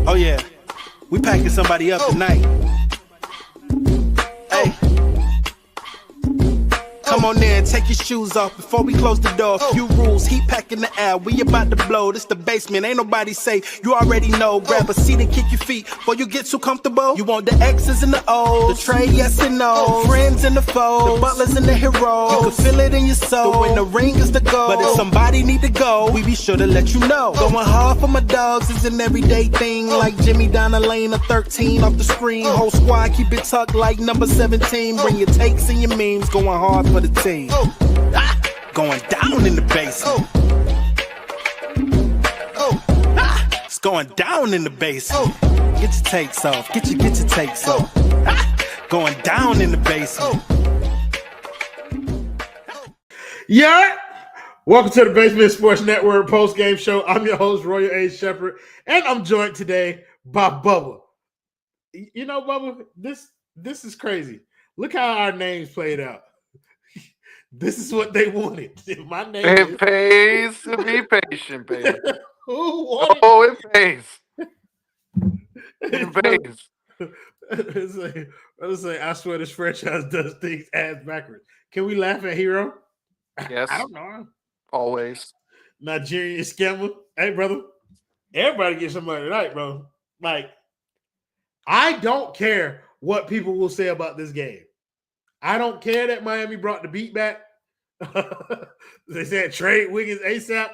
Oh yeah, we packing somebody up tonight. Hey, come on in, take your shoes off before we close the door. Few rules, heat packing the air, we about to blow. This the basement, ain't nobody safe, you already know. Grab a seat and kick your feet before you get too comfortable. You want the X's and the O's, the tray, yes and no, friends and the foes, the butlers and the heroes. You can feel it in your soul, the win the ring is the goal. But if somebody need to go, we be sure to let you know. Going hard for my dogs is an everyday thing, like Jimmy down the lane of 13 off the screen. Whole squad keep it tucked like number 17. Bring your takes and your memes, going hard for the team. Going down in the basement. It's going down in the basement. Get your takes off. Get your takes off. Going down in the basement. Yeah. Welcome to the Basement Sports Network post-game show. I'm your host, Royal A. Shepherd, and I'm joined today by Bubba. You know, Bubba, this is crazy. Look how our names played out. This is what they wanted. My name It pays to be patient, baby. Who wanted? Oh, it pays. It pays. Let's say, I swear this franchise does things ass backwards. Can we laugh at Herro? Yes. I don't know. Always. Nigerian scammer. Hey, brother. Everybody get somebody tonight, bro. Like, I don't care what people will say about this game. I don't care that Miami brought the beat back. They said trade Wiggins ASAP.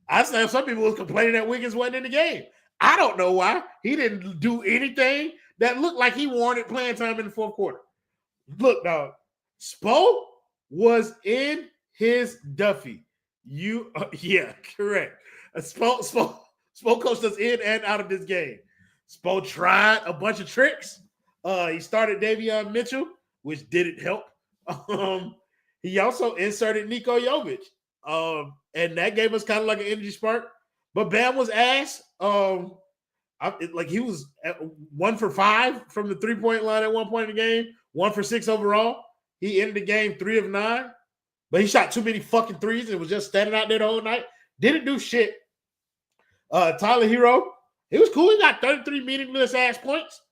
I said some people was complaining that Wiggins wasn't in the game. I don't know why. He didn't do anything that looked like he wanted playing time in the fourth quarter. Look, dog. Spo was in his Duffy. Yeah, correct. Spo coached us in and out of this game. Spo tried a bunch of tricks. He started Davion Mitchell, which didn't help. He also inserted Nikola Jovic. And that gave us kind of like an energy spark. But Bam was ass. He was 1 for 5 from the 3-point line at one point in the game. 1 for 6 overall. He ended the game 3 of 9. But he shot too many fucking threes and was just standing out there the whole night. Didn't do shit. Tyler Herro, he was cool. He got 33 meaningless ass points.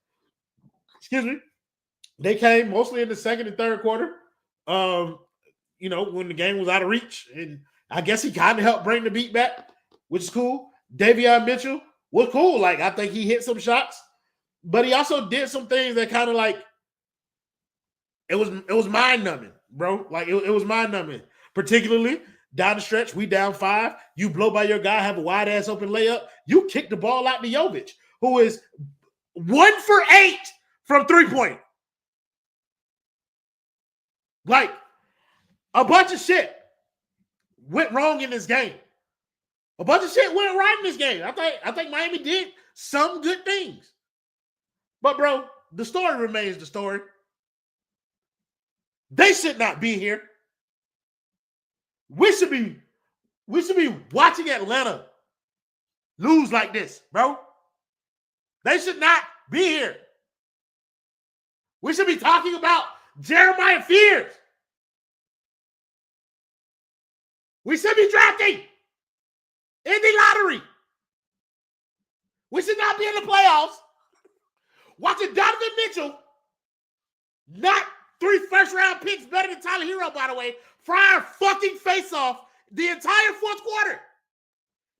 Excuse me. They came mostly in the second and third quarter. When the game was out of reach. And I guess he kind of helped bring the beat back, which is cool. Davion Mitchell was cool. Like, I think he hit some shots, but he also did some things that kind of like, it was mind-numbing, bro. Like, it was mind-numbing. Particularly down the stretch, we down 5. You blow by your guy, have a wide-ass open layup. You kick the ball out to Jovic, who is 1 for 8 from 3-point. Like, a bunch of shit went wrong in this game. A bunch of shit went right in this game. I think Miami did some good things. But, bro, the story remains the story. They should not be here. We should be watching Atlanta lose like this, bro. They should not be here. We should be talking about Jeremiah Fears. We should be drafting in the lottery. We should not be in the playoffs. Watching Donovan Mitchell, not 3 first-round picks better than Tyler Herro, by the way, fry our fucking face off the entire fourth quarter.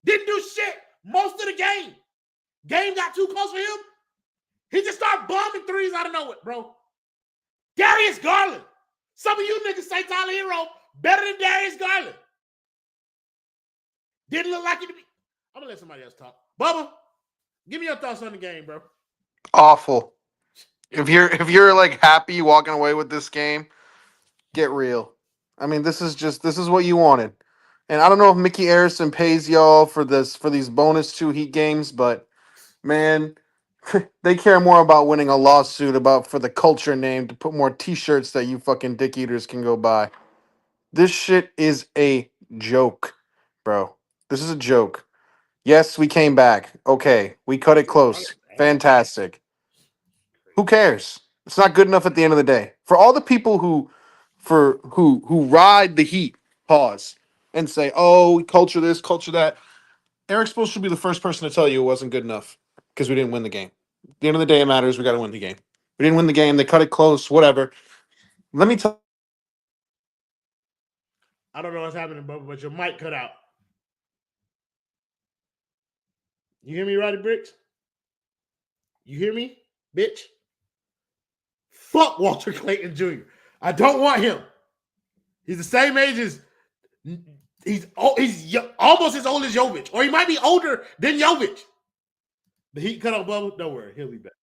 Didn't do shit most of the game. Game got too close for him. He just started bombing threes out of nowhere, bro. Darius Garland. Some of you niggas say Tyler Herro better than Darius Garland. Didn't look like it to me. I'm going to let somebody else talk. Bubba, give me your thoughts on the game, bro. Awful. If you're like happy walking away with this game, get real. I mean, this is what you wanted. And I don't know if Mickey Arison pays y'all for these bonus 2 Heat games, but man, they care more about winning a lawsuit for the culture name to put more t-shirts that you fucking dick eaters can go buy. This shit is a joke, bro. This is a joke. Yes, we came back. Okay, we cut it close. Fantastic. Who cares? It's not good enough at the end of the day. For all the people who for who ride the heat, pause, and say, "Oh, culture this, culture that." Eric Spoelstra should be the first person to tell you it wasn't good enough because we didn't win the game. At the end of the day, it matters. We got to win the game. We didn't win the game. They cut it close. Whatever. Let me tell. I don't know what's happening, Bubba, but your mic cut out. You hear me, Roddy Bricks? You hear me, bitch? Fuck Walter Clayton Jr. I don't want him. He's the same age as he's almost as old as Jovic, or he might be older than Jovic. The Heat cut off Bubba. Don't worry, he'll be back.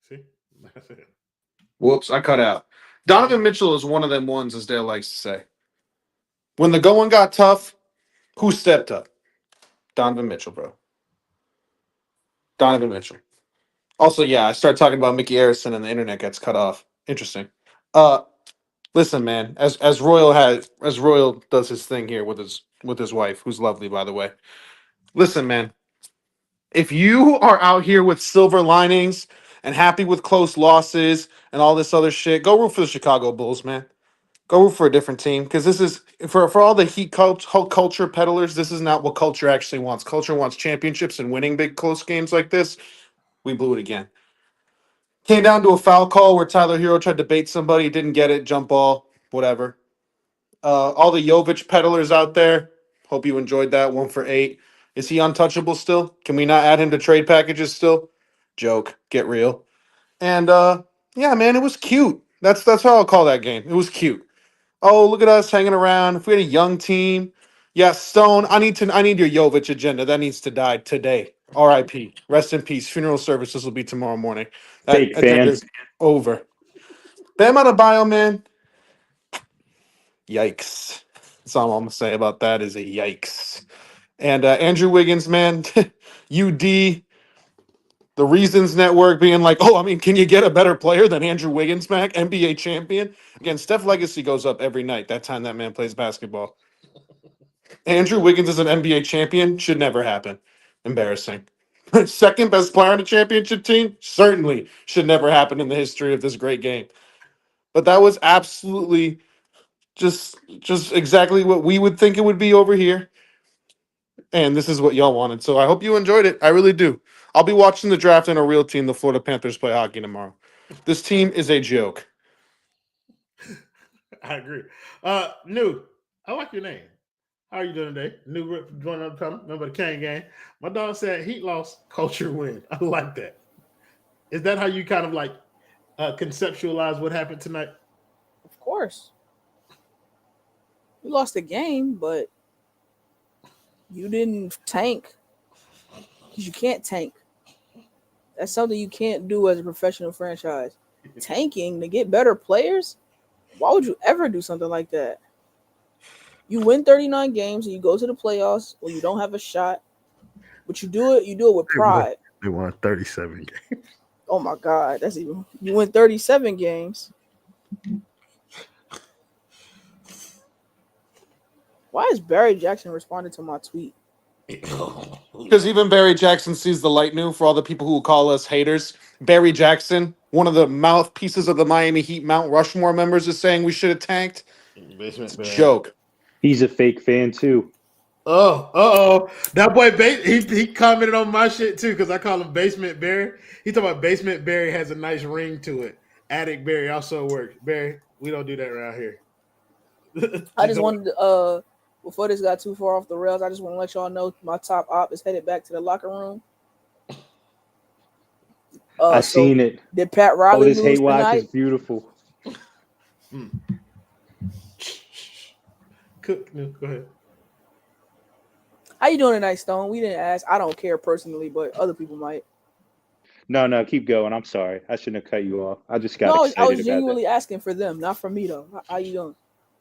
See, Whoops, I cut out. Donovan Mitchell is one of them ones, as Dale likes to say. When the going got tough, who stepped up? Donovan Mitchell, bro. Donovan Mitchell. Also, yeah, I start talking about Mickey Harrison and the internet gets cut off. Interesting. Listen, man, as Royal does his thing here with his wife, who's lovely, by the way. Listen, man, if you are out here with silver linings and happy with close losses and all this other shit, go root for the Chicago Bulls, man. Go root for a different team because this is for all the Heat culture peddlers. This is not what culture actually wants. Culture wants championships and winning big close games like this. We blew it again. Came down to a foul call where Tyler Hero tried to bait somebody, didn't get it, jump ball, whatever. All the Jovic peddlers out there, hope you enjoyed that. 1 for 8. Is he untouchable still? Can we not add him to trade packages still? Joke. Get real. And yeah, man, it was cute. That's how I'll call that game. It was cute. Oh, look at us hanging around. If we had a young team, yeah, Stone. I need your Jovic agenda. That needs to die today. R.I.P. Rest in peace. Funeral services will be tomorrow morning. That Fake agenda fans. is over. Bam Adebayo, man. Yikes. That's all I'm gonna say about that is a yikes. And Andrew Wiggins, man, UD, the Reasons Network being like, oh, I mean, can you get a better player than Andrew Wiggins, Mac? NBA champion. Again, Steph legacy goes up every night. That time that man plays basketball. Andrew Wiggins is an NBA champion. Should never happen. Embarrassing. Second best player on the championship team? Certainly should never happen in the history of this great game. But that was absolutely just exactly what we would think it would be over here. And this is what y'all wanted. So I hope you enjoyed it. I really do. I'll be watching the draft and a real team, the Florida Panthers, play hockey tomorrow. This team is a joke. I agree. New, I like your name. How are you doing today? New joining up, remember the Kane game. My dog said Heat loss, culture win. I like that. Is that how you kind of like conceptualize what happened tonight? Of course. You lost the game, but you didn't tank because you can't tank. That's something you can't do as a professional franchise. Tanking to get better players? Why would you ever do something like that? You win 39 games and you go to the playoffs when you don't have a shot, but you do it with pride. They won 37 games. Oh my God, that's even you win 37 games. Why is Barry Jackson responding to my tweet? Because even Barry Jackson sees the light new for all the people who call us haters. Barry Jackson, one of the mouthpieces of the Miami Heat Mount Rushmore members, is saying we should have tanked. It's a joke. He's a fake fan too. Oh. That boy, he commented on my shit too because I call him Basement Barry. He talking about Basement Barry has a nice ring to it. Attic Barry also works. Barry, we don't do that around here. I just wanted to, before this got too far off the rails, I just want to let y'all know my top op is headed back to the locker room. I seen it. Did Pat Riley this lose hate watch tonight? is beautiful. Cook, no, go ahead. How you doing tonight, Stone? We didn't ask. I don't care personally, but other people might. No, keep going. I'm sorry. I shouldn't have cut you off. I just got excited I was about genuinely asking for them, not for me though. How you doing?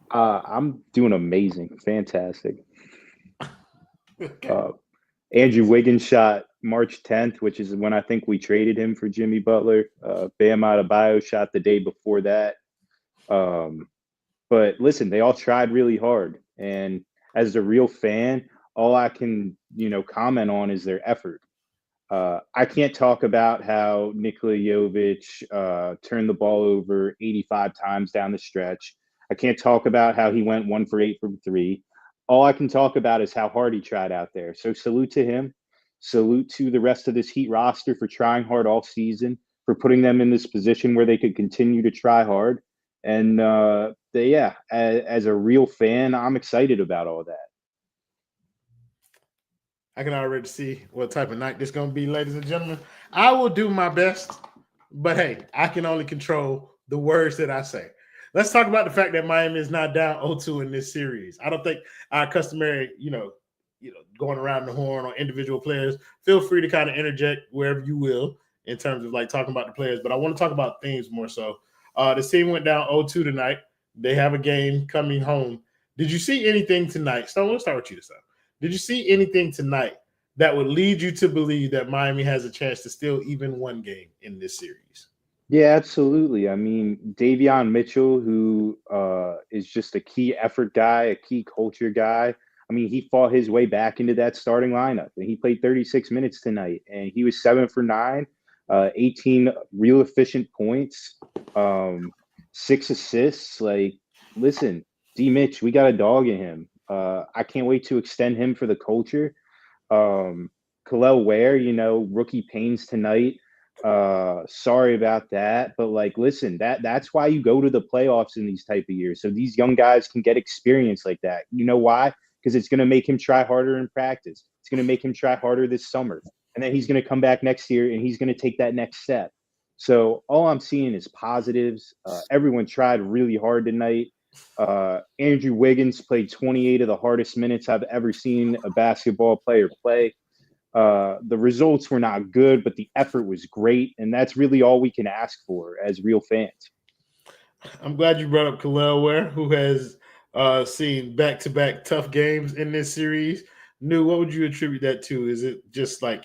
I'm doing amazing. Fantastic. Andrew Wiggins shot March 10th, which is when I think we traded him for Jimmy Butler. Bam Adebayo shot the day before that. But listen, they all tried really hard. And as a real fan, all I can, comment on is their effort. I can't talk about how Nikola Jovic turned the ball over 85 times down the stretch. I can't talk about how he went 1 for 8 from 3. All I can talk about is how hard he tried out there. So salute to him. Salute to the rest of this Heat roster for trying hard all season, for putting them in this position where they could continue to try hard. And as a real fan, I'm excited about all that. I can already see what type of night this is going to be, ladies and gentlemen. I will do my best, but hey, I can only control the words that I say. Let's talk about the fact that Miami is not down 0-2 in this series. I don't think our customary, going around the horn on individual players. Feel free to kind of interject wherever you will in terms of like talking about the players, but I want to talk about things more so. The team went down 0-2 tonight. They have a game coming home. Did you see anything tonight? Stone, let's start with you this time. Did you see anything tonight that would lead you to believe that Miami has a chance to still even one game in this series? Yeah, absolutely. I mean, Davion Mitchell, who is just a key effort guy, a key culture guy. I mean, he fought his way back into that starting lineup, and he played 36 minutes tonight, and he was 7 for 9, 18 real efficient points, 6 assists. Like, listen, D. Mitch, we got a dog in him. I can't wait to extend him for the culture. Kel'el Ware, rookie pains tonight. Sorry about that, but like, listen, that's why you go to the playoffs in these type of years, so these young guys can get experience like that. You know why? Because it's going to make him try harder in practice. It's going to make him try harder this summer, and then he's going to come back next year and he's going to take that next step. So all I'm seeing is positives. Everyone tried really hard tonight. Andrew Wiggins played 28 of the hardest minutes I've ever seen a basketball player play. The results were not good, but the effort was great, and that's really all we can ask for as real fans. I'm glad you brought up Kel'el Ware, who has seen back-to-back tough games in this series. Nu, what would you attribute that to? Is it just like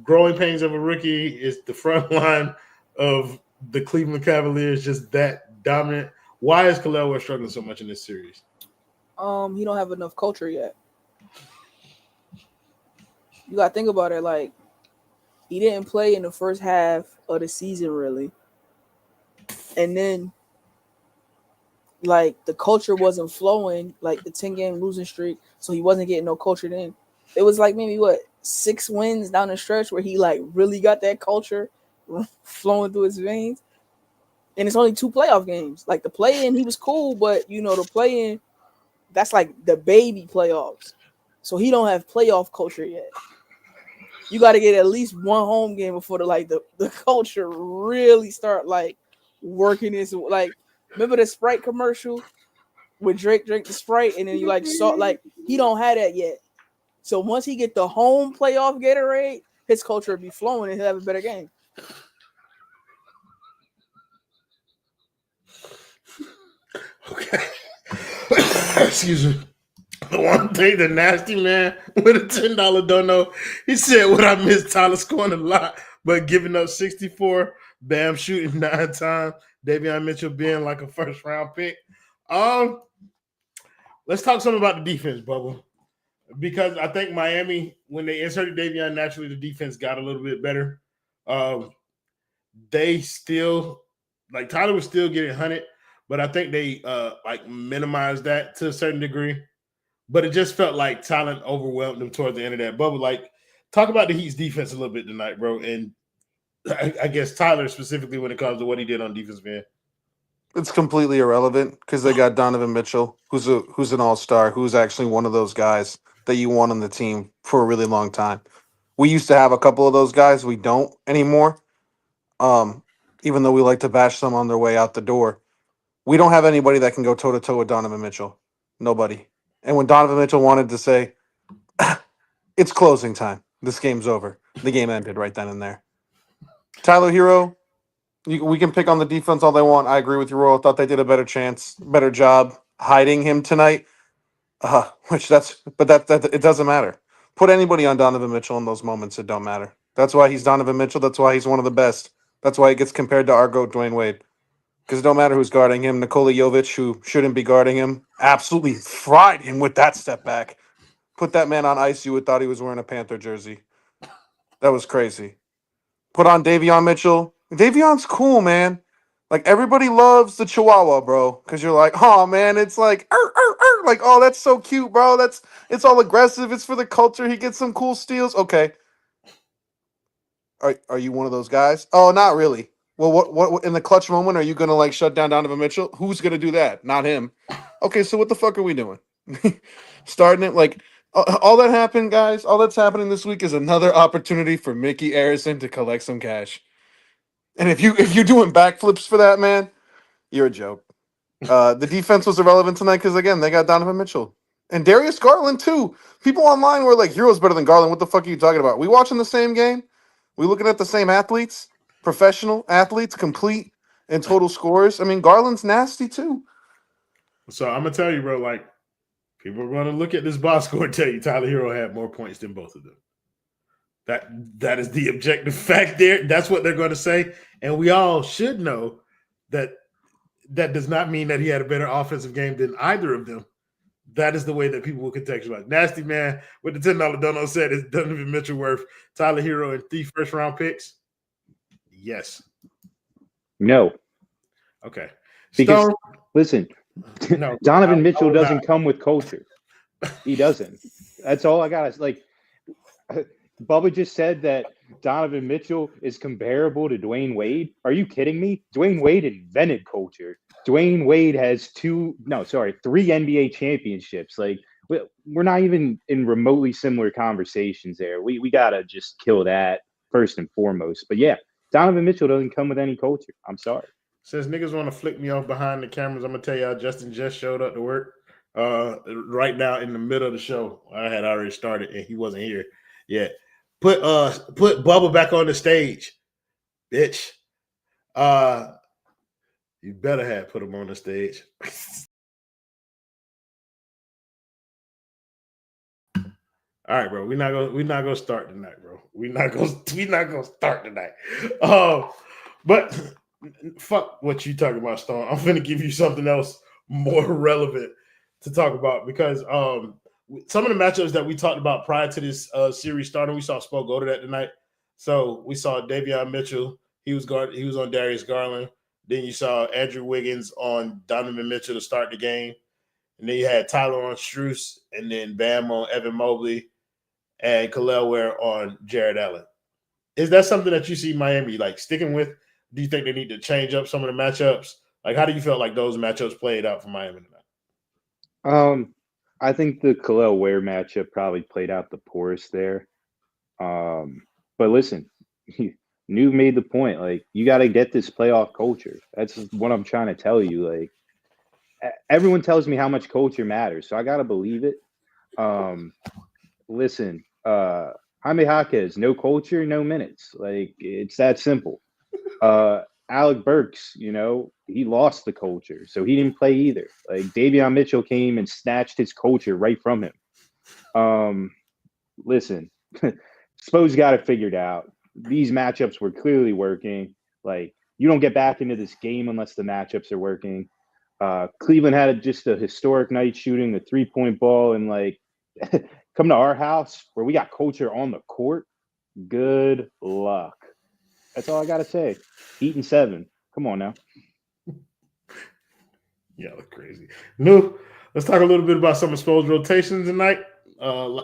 growing pains of a rookie? Is the front line of the Cleveland Cavaliers just that dominant? Why is Kel'el Ware struggling so much in this series? He don't have enough culture yet. You got to think about it. Like, he didn't play in the first half of the season, really. And then, like, the culture wasn't flowing, like the 10-game losing streak, so he wasn't getting no culture then. It was like maybe, 6 wins down the stretch where he, like, really got that culture flowing through his veins. And it's only 2 playoff games. Like, the play-in, he was cool, but, the play-in, that's like the baby playoffs. So he don't have playoff culture yet. You got to get at least one home game before the culture really start like working this. Like, remember the Sprite commercial with Drake drink the Sprite, and then you like saw like he don't have that yet. So once he get the home playoff Gatorade, his culture will be flowing and he'll have a better game. Okay. Excuse me. The one thing the nasty man with a $10 dono, he said, "What I missed, Tyler scoring a lot, but giving up 64, Bam shooting 9 times, Davion Mitchell being like a first round pick." Let's talk something about the defense, Bubba, because I think Miami, when they inserted Davion, naturally the defense got a little bit better. They still, like, Tyler was still getting hunted, but I think they minimized that to a certain degree. But it just felt like talent overwhelmed them toward the end of that. Bubba, like, talk about the Heat's defense a little bit tonight, bro. And I guess Tyler specifically when it comes to what he did on defensive end. It's completely irrelevant because they got Donovan Mitchell, who's an all-star, who's actually one of those guys that you want on the team for a really long time. We used to have a couple of those guys. We don't anymore. Even though we like to bash them on their way out the door. We don't have anybody that can go toe-to-toe with Donovan Mitchell. Nobody. And when Donovan Mitchell wanted to say, "It's closing time. This game's over," the game ended right then and there. Tyler Herro, we can pick on the defense all they want. I agree with you, Royal. I thought they did a better job hiding him tonight. But it doesn't matter. Put anybody on Donovan Mitchell in those moments, it don't matter. That's why he's Donovan Mitchell. That's why he's one of the best. That's why he gets compared to our GOAT, Dwayne Wade. Because it don't matter who's guarding him. Nikola Jovic, who shouldn't be guarding him, absolutely fried him with that step back. Put that man on ice, you would thought he was wearing a Panther jersey. That was crazy. Put on Davion Mitchell. Davion's cool, man. Like everybody loves the Chihuahua, bro, because you're like, oh man, it's like, like, oh, that's so cute, bro. It's all aggressive. It's for the culture. He gets some cool steals. Okay, are you one of those guys? Oh, not really. Well, what in the clutch moment are you gonna like shut down Donovan Mitchell? Who's gonna do that? Not him. Okay, so what the fuck are we doing? Starting it like all that happened, guys. All that's happening this week is another opportunity for Mickey Arison to collect some cash. And if you're doing backflips for that, man, you're a joke. The defense was irrelevant tonight because again they got Donovan Mitchell and Darius Garland too. People online were like, "Hero's better than Garland." What the fuck are you talking about? We watching the same game? We looking at the same athletes, professional athletes, complete and total scores. I mean, Garland's nasty too. So I'm gonna tell you, bro. Like people are gonna look at this box score and tell you Tyler Herro had more points than both of them. That is the objective fact there. That's what they're going to say. And we all should know that does not mean that he had a better offensive game than either of them. That is the way that people will contextualize. Nasty man with the $10 dono said is Donovan Mitchell worth Tyler Herro and 3 first-round picks? Yes. No. Okay. Because, Stone, listen, no, Donovan Mitchell doesn't not. come with culture. He doesn't. That's all I got. Like, Bubba just said that Donovan Mitchell is comparable to Dwayne Wade. Are you kidding me? Dwayne Wade invented culture. Dwayne Wade has 3 NBA championships. Like, we're not even in remotely similar conversations there. We got to just kill that first and foremost. But yeah, Donovan Mitchell doesn't come with any culture. I'm sorry. Since niggas want to flick me off behind the cameras, I'm going to tell y'all Justin just showed up to work right now in the middle of the show. I had already started and he wasn't here yet. Put Bubba back on the stage, bitch. You better have put him on the stage. All right, bro. We're not gonna start tonight, bro. We're not gonna start tonight. But fuck what you talking about, Stone. I'm gonna give you something else more relevant to talk about because some of the matchups that we talked about prior to this series starting, we saw Spo go to that tonight. So we saw Davion Mitchell. He was on Darius Garland. Then you saw Andrew Wiggins on Donovan Mitchell to start the game. And then you had Tyler on Strus, and then Bam on Evan Mobley, and Khalil Ware on Jared Allen. Is that something that you see Miami like sticking with? Do you think they need to change up some of the matchups? Like, how do you feel like those matchups played out for Miami tonight? I think the Khalil Ware matchup probably played out the poorest there. But listen, Nuve made the point. Like, you got to get this playoff culture. That's what I'm trying to tell you. Like, everyone tells me how much culture matters, so I got to believe it. Listen, Jaime Jaquez, no culture, no minutes. Like, it's that simple. Alec Burks, he lost the culture, so he didn't play either. Like, Davion Mitchell came and snatched his culture right from him. Listen, Spo's got it figured out. These matchups were clearly working. Like, you don't get back into this game unless the matchups are working. Cleveland had just a historic night shooting the 3-point ball, and like, come to our house where we got culture on the court. Good luck. That's all I gotta say. 8-7. Come on now. Yeah, look crazy. No, let's talk a little bit about some of Spo's rotations tonight.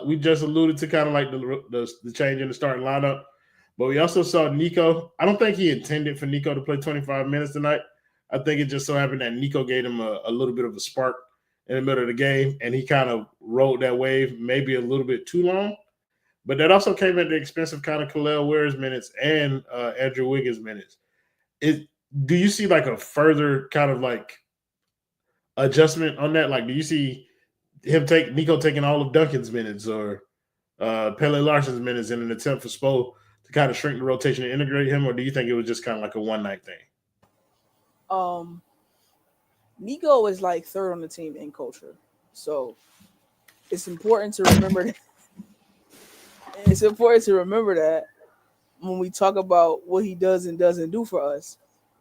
We just alluded to kind of like the change in the starting lineup, but we also saw Nico. I don't think he intended for Nico to play 25 minutes tonight. I think it just so happened that Nico gave him a little bit of a spark in the middle of the game, and he kind of rode that wave maybe a little bit too long. But that also came at the expense of kind of Khalil Ware's minutes and Andrew Wiggins' minutes. Do you see like a further kind of like adjustment on that? Like, do you see him Nico taking all of Duncan's minutes or Pele Larson's minutes in an attempt for Spo to kind of shrink the rotation and integrate him, or do you think it was just kind of like a one-night thing? Nico is like third on the team in culture, so it's important to remember that. It's important to remember that when we talk about what he does and doesn't do for us,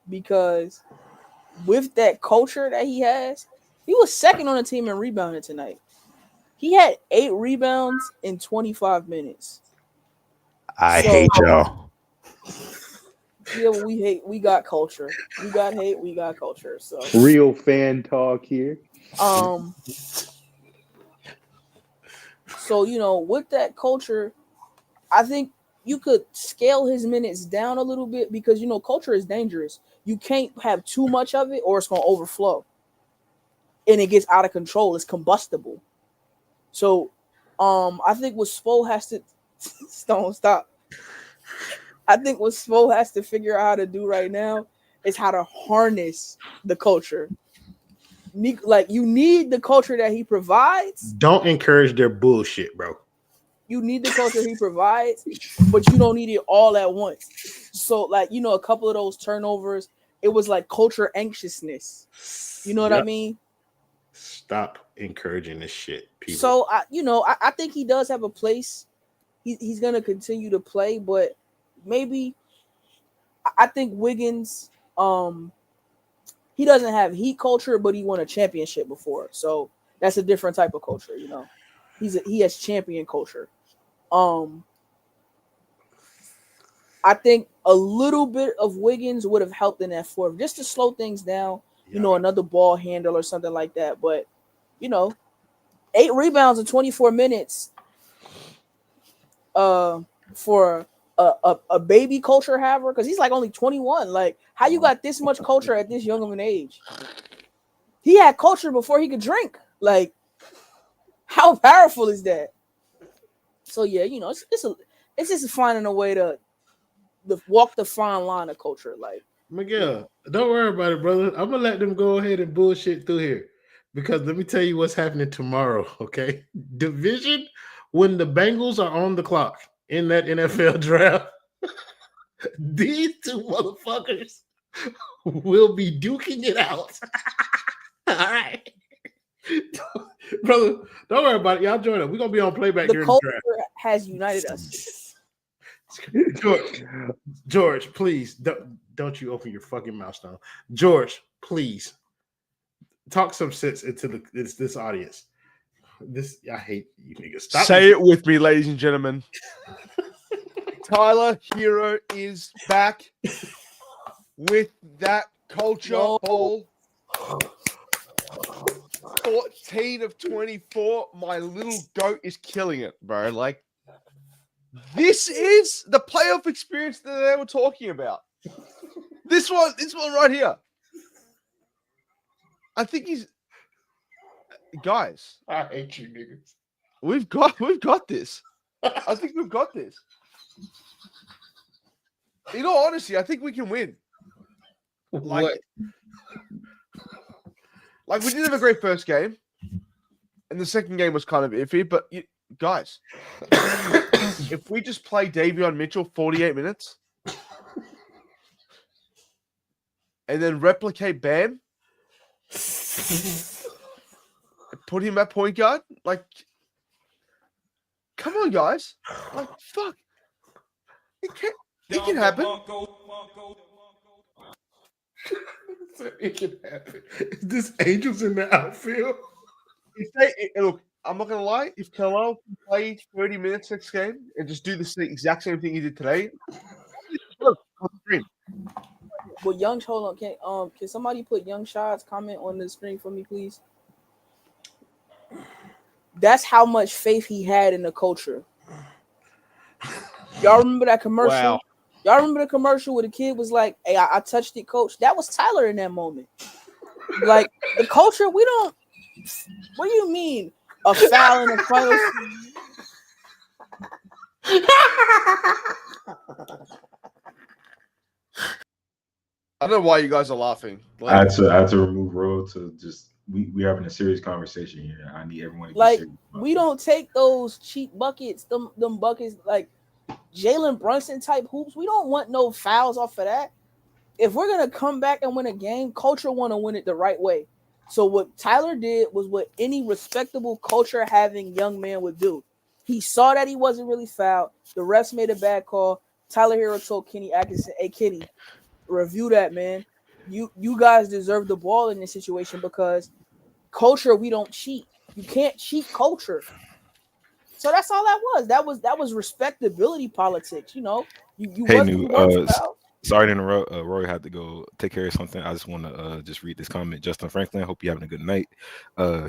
because with that culture that he has, he was second on the team in rebounding tonight. He had 8 rebounds in 25 minutes. I hate y'all. Yeah, well, we hate. We got culture. You got hate. We got culture. So Real fan talk here. So with that culture, I think you could scale his minutes down a little bit because culture is dangerous. You can't have too much of it, or it's gonna overflow, and it gets out of control. It's combustible. So, I think what Spo has to stop. I think what Spo has to figure out how to do right now is how to harness the culture. Like you need the culture that he provides. Don't encourage their bullshit, bro. You need the culture he provides, but you don't need it all at once. So, like, a couple of those turnovers, it was like culture anxiousness. You know what I mean? Stop encouraging this shit, people. So, I think he does have a place. He's going to continue to play, but maybe I think Wiggins, he doesn't have Heat culture, but he won a championship before. So that's a different type of culture, He has champion culture. I think a little bit of Wiggins would have helped in that fourth, just to slow things down. Another ball handle or something like that. But 8 rebounds in 24 minutes. For a baby culture haver, because he's like only 21. Like, how you got this much culture at this young of an age? He had culture before he could drink. Like, how powerful is that? So yeah, it's just finding a way to walk the fine line of culture. Like, Miguel, don't worry about it, brother. I'm gonna let them go ahead and bullshit through here, because let me tell you what's happening tomorrow. Okay, division when the Bengals are on the clock in that NFL draft. These two motherfuckers will be duking it out. All right. Brother, don't worry about it. Y'all join us. We're going to be on playback the during culture the draft. has united us. George, please, don't you open your fucking mouth, Stone. George, please, talk some sense into this audience. I hate you niggas. Stop. Say it with me, ladies and gentlemen. Tyler Herro is back with that culture ball. 14 of 24. My little goat is killing it, bro. Like, this is the playoff experience that they were talking about. This one right here. I think he's guys. I hate you niggas. We've got this. I think we've got this. In all honesty, I think we can win. Like we didn't have a great first game, and the second game was kind of iffy. But guys, if we just play Davion Mitchell 48 minutes and then replicate Bam, put him at point guard, like, come on, guys, like, fuck, it can happen. It can happen. Is this Angels in the outfield? Look, I'm not gonna lie. If Carlisle can play 30 minutes next game and just do the exact same thing he did today, Well, hold on. Can somebody put Young Shot's comment on the screen for me, please? That's how much faith he had in the culture. Y'all remember that commercial? Wow. Y'all remember the commercial where the kid was like, "Hey, I touched it, coach." That was Tyler in that moment. Like, the culture, we don't. What do you mean? A foul in the final? I don't know why you guys are laughing. I had to remove Ro to just we having a serious conversation here. I need everyone to be Like, serious. we don't take those cheap buckets, them buckets like Jalen Brunson type hoops. We don't want no fouls off of that. If we're gonna come back and win a game, culture want to win it the right way. So what Tyler did was what any respectable culture having young man would do. He saw that he wasn't really fouled. The refs made a bad call. Tyler Herro told Kenny Atkinson, "Hey Kenny, review that, man. You guys deserve the ball in this situation because culture, we don't cheat. You can't cheat culture." So that's all that was. That was respectability politics. You know, you Hey, wasn't new. foul. Sorry to interrupt. Roy had to go take care of something. I just want to just read this comment. Justin Franklin, hope you're having a good night.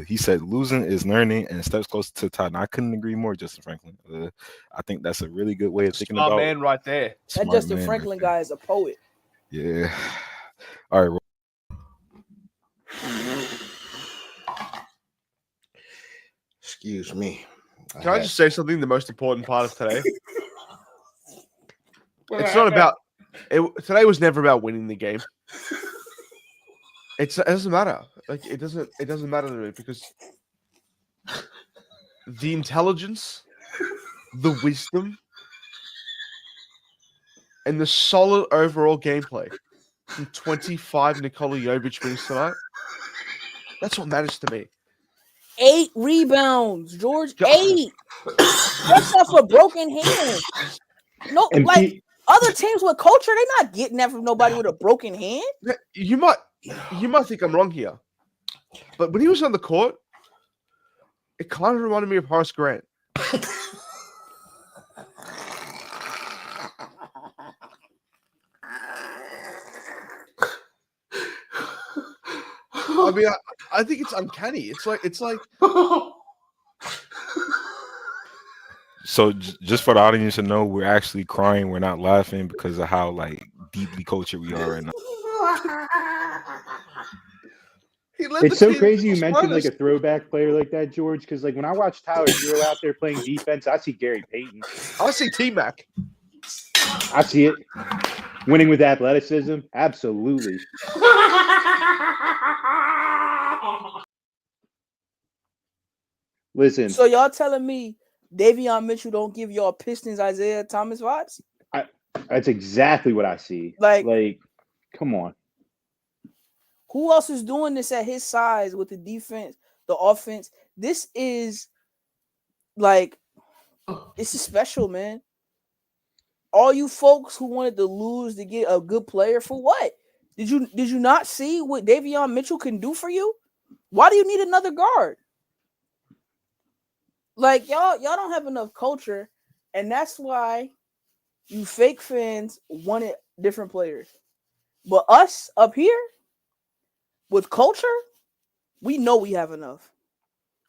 He said losing is learning and steps closer to the top. And I couldn't agree more, Justin Franklin. I think that's a really good way of thinking Smart about man right there. That smart Justin man Franklin right guy is a poet. there. Yeah. All right. Roy. Excuse me. Can I just say something? The most important part of today. It's not about. Today was never about winning the game. It doesn't matter. Like it doesn't matter to me because the intelligence, the wisdom, and the solid overall gameplay from 25 Nikola Jovic minutes tonight. That's what matters to me. 8 rebounds, George. God. 8. That's off a broken hand. No, And like other teams with culture, they're not getting that from nobody with a broken hand. You might think I'm wrong here, but when he was on the court, it kind of reminded me of Horace Grant. I mean, I think it's uncanny. It's like So just for the audience to know, we're actually crying. We're not laughing because of how like deeply cultured we are right now. it's so crazy you mentioned like a throwback player like that, George, because like when I watch Tyler Herro out there playing defense, I see Gary Payton. I see T-Mac. I see it. Winning with athleticism, absolutely. Listen, So y'all telling me Davion Mitchell don't give y'all Pistons Isaiah Thomas vibes? that's exactly what I see. Like, come on. who else is doing this at his size with the defense, the offense? This is like, this is special, man. All you folks who wanted to lose to get a good player for what? Did you not see what Davion Mitchell can do for you? Why do you need another guard? Like y'all don't have enough culture, and that's why you fake fans wanted different players. But us up here with culture, we know we have enough.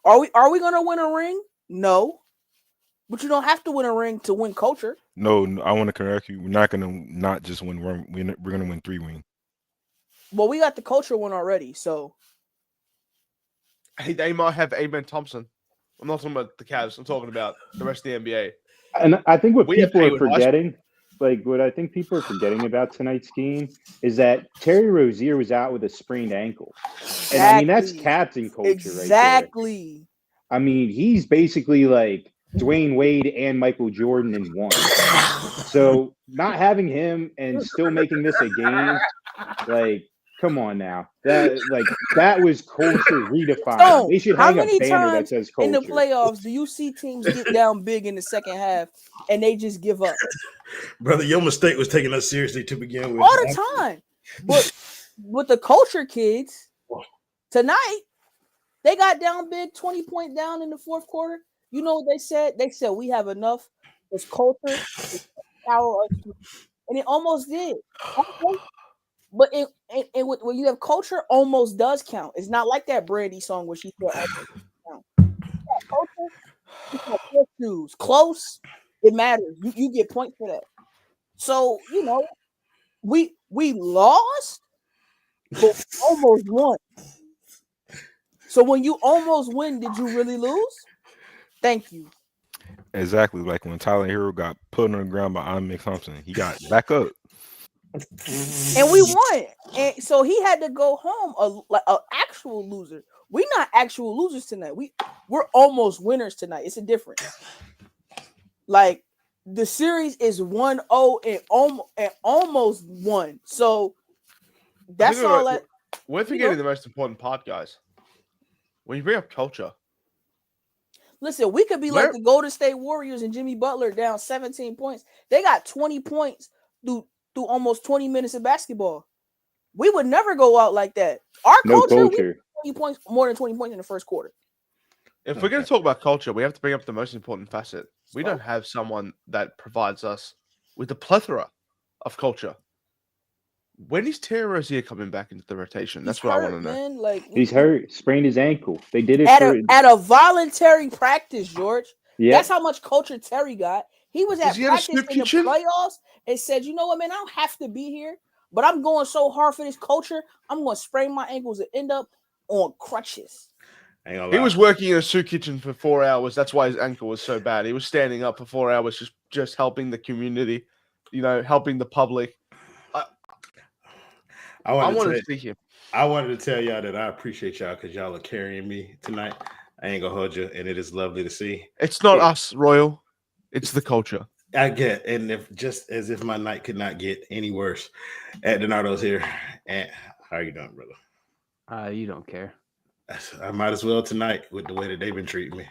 Are we gonna win a ring? No. But you don't have to win a ring to win culture. No, I want to correct you. We're not gonna not just win one. We're gonna win 3 rings. Well, we got the culture one already, so Hey, they might have Amen Thompson. I'm not talking about the Cavs. I'm talking about the rest of the NBA. And I think what We have people are Haywood High forgetting, about tonight's game is that Terry Rozier was out with a sprained ankle. And I mean, that's captain culture exactly. right there. I mean, he's basically like Dwayne Wade and Michael Jordan in one. So not having him and still making this a game, like, come on now. That was culture redefined. So, they should how hang a many banner that times says culture. in the playoffs do you see teams get down big in the second half and they just give up? Brother, your mistake was taking us seriously to begin with. All the time. But with the culture kids, tonight, they got down big, 20 point down in the fourth quarter. You know what they said? They said, we have enough. It's culture. It's power. And it almost did. But when you have culture, almost does count. It's not like that Brandy song where she said almost culture, shoes. Close, it matters. You get points for that. So, you know, we lost, but almost won. So when you almost win, did you really lose? Thank you. Exactly, like when Tyler Herro got put on the ground by Amen Thompson, he got back up. And we won. And so he had to go home a actual loser. We're not actual losers tonight. We're almost winners tonight. It's a difference. Like the series is 1-0 and almost won. So that's all that we're forgetting the most important part, guys. When you bring up culture. Listen, we could be like the Golden State Warriors and Jimmy Butler down 17 points. They got 20 points through almost 20 minutes of basketball. We would never go out like that. Our culture, 20 points, more than 20 points in the first quarter. If we're going to talk about culture, we have to bring up the most important facet. We don't have someone that provides us with a plethora of culture. When is Terry Rozier coming back into the rotation? That's what I want to know. Man. Like He's hurt, sprained his ankle. They did it at for a voluntary practice, George. yeah. That's how much culture Terry got. He was at he at a practice soup in the kitchen? playoffs and said, "You know what, man? I don't have to be here, but I'm going so hard for this culture. I'm going to sprain my ankles and end up on crutches." He was working in a soup kitchen for 4 hours. That's why his ankle was so bad. He was standing up for 4 hours, just helping the community, helping the public. I wanted to see him. I wanted to tell y'all that I appreciate y'all because y'all are carrying me tonight. I ain't gonna hold you, and it is lovely to see. It's not us, Royal. It's the culture. I get, and if just as if my night could not get any worse. Ed Donardo's here, and how are you doing, brother? You don't care. I might as well tonight with the way that they've been treating me.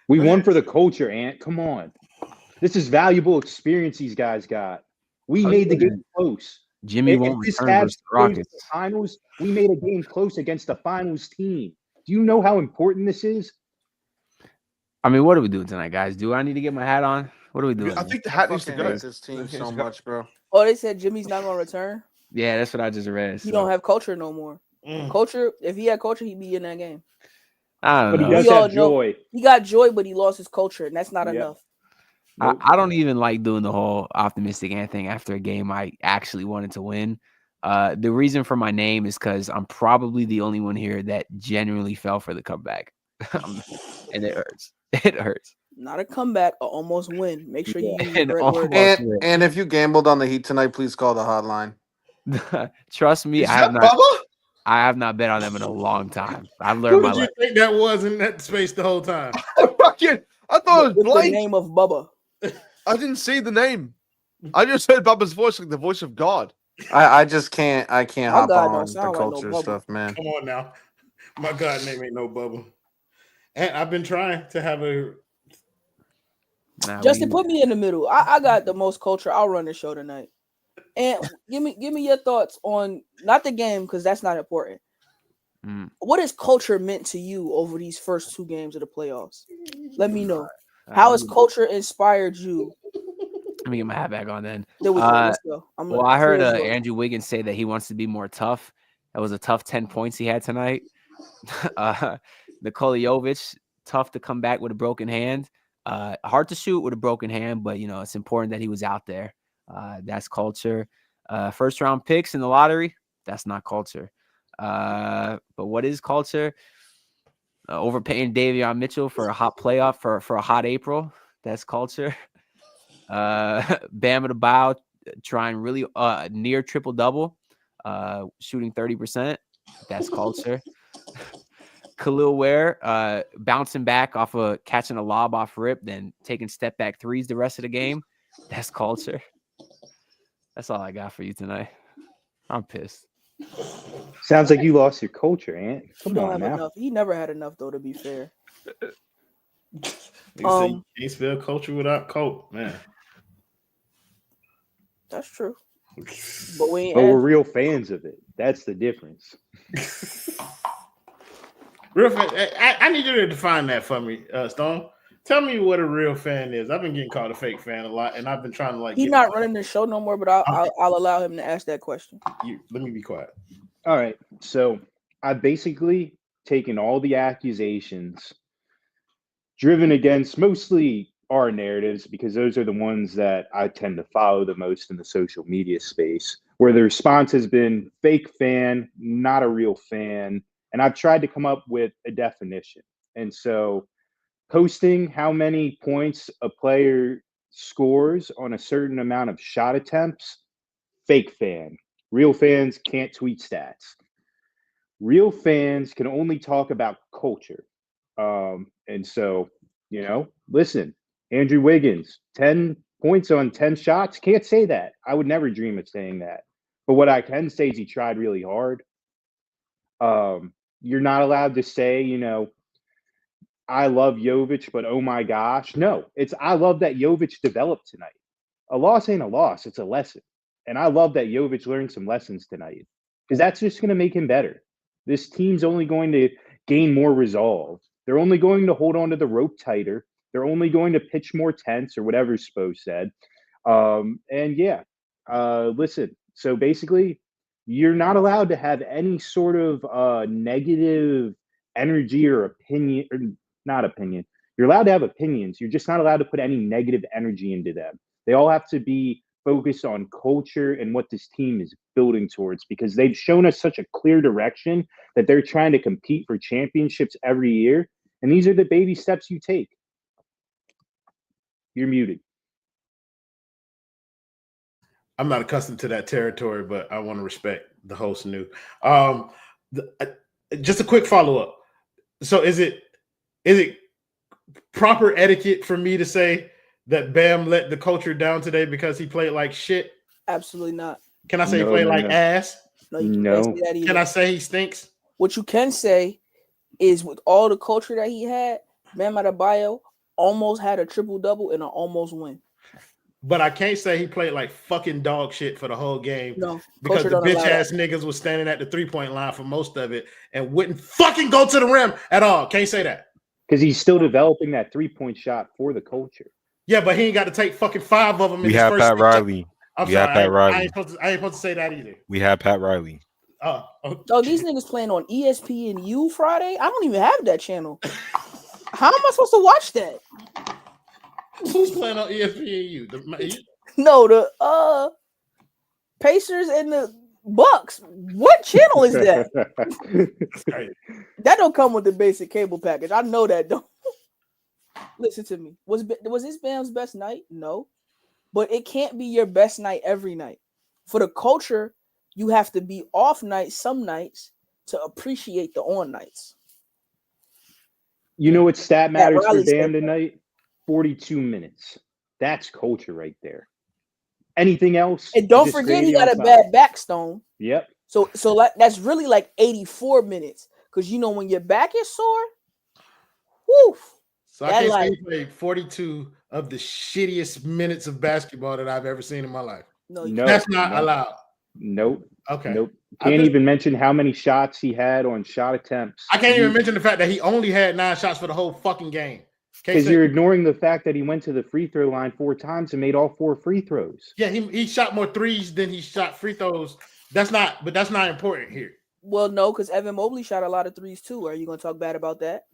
We won for the culture, Ant. Come on. This is valuable experience these guys got. We made the game close. Jimmy won't return versus the Rockets. Finals, we made a game close against the finals team. Do you know how important this is? I mean, what are we doing tonight, guys? Do I need to get my hat on? What are we doing? I think the hat needs to fucking go. hate this team so much, bro. Oh, they said Jimmy's not going to return. Yeah, that's what I just read. He don't have culture no more. Culture. If he had culture, he'd be in that game. I don't But know. he does have joy. He got joy, but he lost his culture, and that's not enough. I don't even like doing the whole optimistic Ant thing after a game I actually wanted to win. The reason for my name is because I'm probably the only one here that genuinely fell for the comeback. And it hurts. It hurts. Not a comeback, a almost win. Make sure you use And the right almost word. And if you gambled on the Heat tonight, please call the hotline. Trust me, Is I have that not. Bubba? I have not bet on them in a long time. I've learned Who my did you lesson. think that was in that space the whole time? I thought it was What's the Blake. name of Bubba? I didn't see the name. I just heard Bubba's voice, like the voice of God. I just can't. I can't My hop God don't on the sound like no culture Bubba. stuff, man. Come on now. My God name ain't no bubble. And I've been trying to have a Justin, put me in the middle. I got the most culture. I'll run the show tonight. And give me your thoughts on not the game because that's not important. What has culture meant to you over these first two games of the playoffs? Let me know. How has culture inspired you? Let me get my hat back on then. There we go. Let's go. I heard Andrew Wiggins say that he wants to be more tough. That was a tough 10 points he had tonight. Nikola Jovic, tough to come back with a broken hand. Hard to shoot with a broken hand, but it's important that he was out there. That's culture. First round picks in the lottery, that's not culture. But what is culture? Overpaying Davion Mitchell for a hot playoff for a hot April, that's culture. Bam Adebayo trying really near triple double, shooting 30%, that's culture. Khalil Ware bouncing back off of catching a lob off rip, then taking step back threes the rest of the game. That's culture. That's all I got for you tonight. I'm pissed. Sounds like you lost your culture, Ant. He Come don't on have now. enough. He never had enough though, to be fair. you can't spell culture without coke, man. That's true. But we ain't We're real fans of it. That's the difference. Real fan. I need you to define that for me, Stone. Tell me what a real fan is. I've been getting called a fake fan a lot, and I've been trying to He's not running the show no more, but I'll allow him to ask that question. Let me be quiet. All right. So I've basically taken all the accusations driven against mostly our narratives, because those are the ones that I tend to follow the most in the social media space, where the response has been fake fan, not a real fan. And I've tried to come up with a definition. And so posting how many points a player scores on a certain amount of shot attempts, fake fan. Real fans can't tweet stats. Real fans can only talk about culture. And so, listen, Andrew Wiggins, 10 points on 10 shots. Can't say that. I would never dream of saying that. But what I can say is he tried really hard. You're not allowed to say, I love Jovic, but oh my gosh. No, it's I love that Jovic developed tonight. A loss ain't a loss. It's a lesson. And I love that Jovic learned some lessons tonight because that's just going to make him better. This team's only going to gain more resolve. They're only going to hold on to the rope tighter. They're only going to pitch more tense or whatever Spo said. Listen, so basically, you're not allowed to have any sort of negative energy or opinion, or not opinion. You're allowed to have opinions. You're just not allowed to put any negative energy into them. They all have to be focused on culture and what this team is building towards, because they've shown us such a clear direction that they're trying to compete for championships every year. And these are the baby steps you take. You're muted. I'm not accustomed to that territory, but I want to respect the host new. Just a quick follow-up. So is it proper etiquette for me to say that Bam let the culture down today because he played like shit? Absolutely not. Can I say he played like ass? No, you can't say that either. Can I say he stinks? What you can say is, with all the culture that he had, Bam Adebayo almost had a triple-double and an almost win. But I can't say he played like fucking dog shit for the whole game. No, because the bitch-ass niggas was standing at the three-point line for most of it and wouldn't fucking go to the rim at all. Can't say that. Because he's still developing that three-point shot for the culture. Yeah, but he ain't got to take fucking 5 of them. We have Pat Riley. I'm sorry, Pat Riley. I ain't supposed to say that either. We have Pat Riley. Oh, these niggas playing on ESPNU Friday? I don't even have that channel. How am I supposed to watch that? Who's playing on ESPNU? No, the Pacers and the Bucks. What channel is that? That don't come with the basic cable package. I know that don't. Listen to me. Was this Bam's best night? No. But it can't be your best night every night. For the culture, you have to be off nights some nights to appreciate the on nights. You know what stat matters for Bam tonight? 42 minutes. That's culture right there. Anything else? And don't forget he got a bad backstone. Yep. So that's really like 84 minutes. Because you know when your back is sore, woof. So I can't say he played 42 of the shittiest minutes of basketball that I've ever seen in my life. No, that's not allowed. Nope. Okay. Nope. Can't even mention how many shots he had on shot attempts. I can't even mention the fact that he only had 9 shots for the whole fucking game. Because you're ignoring the fact that he went to the free throw line 4 times and made all 4 free throws. Yeah, he shot more threes than he shot free throws. That's not important here. Well, no, because Evan Mobley shot a lot of threes too. Are you going to talk bad about that?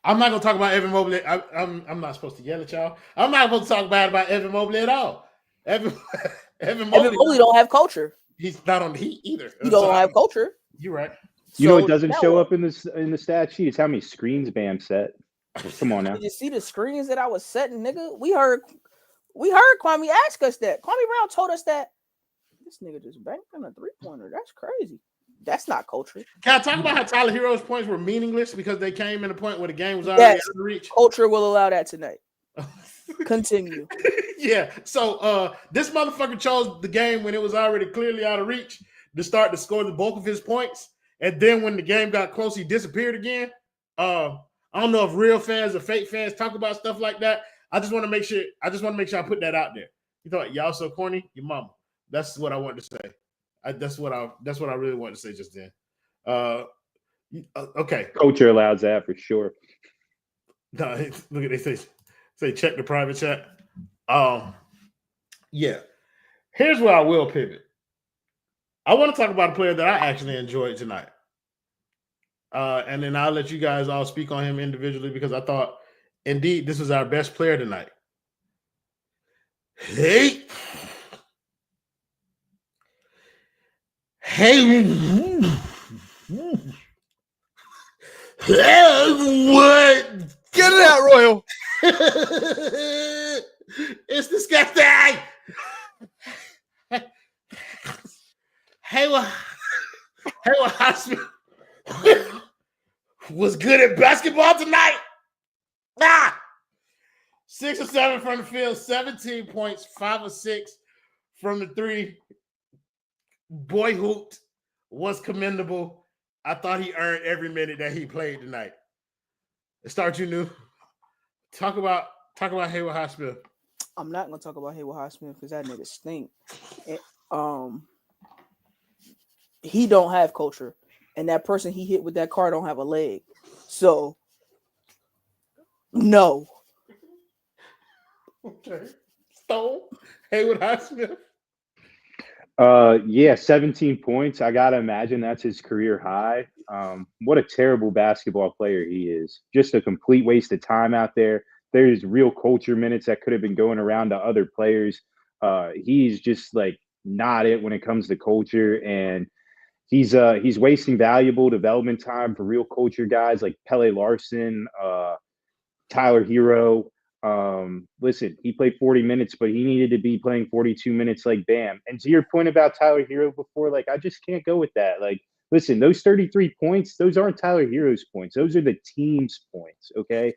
I'm not going to talk about Evan Mobley. I'm not supposed to yell at y'all. I'm not supposed to talk bad about Evan Mobley at all. Evan Mobley don't have culture. He's not on the Heat either. He don't have culture. You're right. You know what doesn't show up in the stat sheet? It's how many screens Bam set. Come on now. Did you see the screens that I was setting, nigga? We heard Kwame ask us that. Kwame Brown told us that this nigga just banked on a 3-pointer. That's crazy. That's not culture. Can I talk about how Tyler Herro's points were meaningless because they came in a point where the game was already out of reach? Culture will allow that tonight. Continue. Yeah. So this motherfucker chose the game when it was already clearly out of reach to start to score the bulk of his points. And then when the game got close, he disappeared again. I don't know if real fans or fake fans talk about stuff like that. I just want to make sure I put that out there. You thought y'all so corny? Your mama. That's what I wanted to say. That's what I really wanted to say just then. Okay. Culture allows that for sure. No, look at they say check the private chat. Yeah. Here's where I will pivot. I want to talk about a player that I actually enjoyed tonight. And then I'll let you guys all speak on him individually because I thought, indeed, this was our best player tonight. Hey, what? Get it out, Royal. It's disgusting. Haywood Hospital was good at basketball tonight. 6 or 7 from the field, 17 points, 5 or 6 from the 3. Boy hooped, was commendable. I thought he earned every minute that he played tonight. Let's start you new. Talk about Haywood Hospital. I'm not gonna talk about Haywood Hospital because that nigga stink. He don't have culture. and that person he hit with that car don't have a leg. So, no. Okay. Stone. Haywood Highsmith. Yeah, 17 points. I gotta imagine that's his career high. What a terrible basketball player he is. Just a complete waste of time out there. There's real culture minutes that could have been going around to other players. He's just like not it when it comes to culture, and he's wasting valuable development time for real culture guys like Pele Larson, Tyler Herro. Listen, he played 40 minutes, but he needed to be playing 42 minutes like Bam. And to your point about Tyler Herro before, like, I just can't go with that. Like, listen, those 33 points, those aren't Tyler Herro's points. Those are the team's points, okay?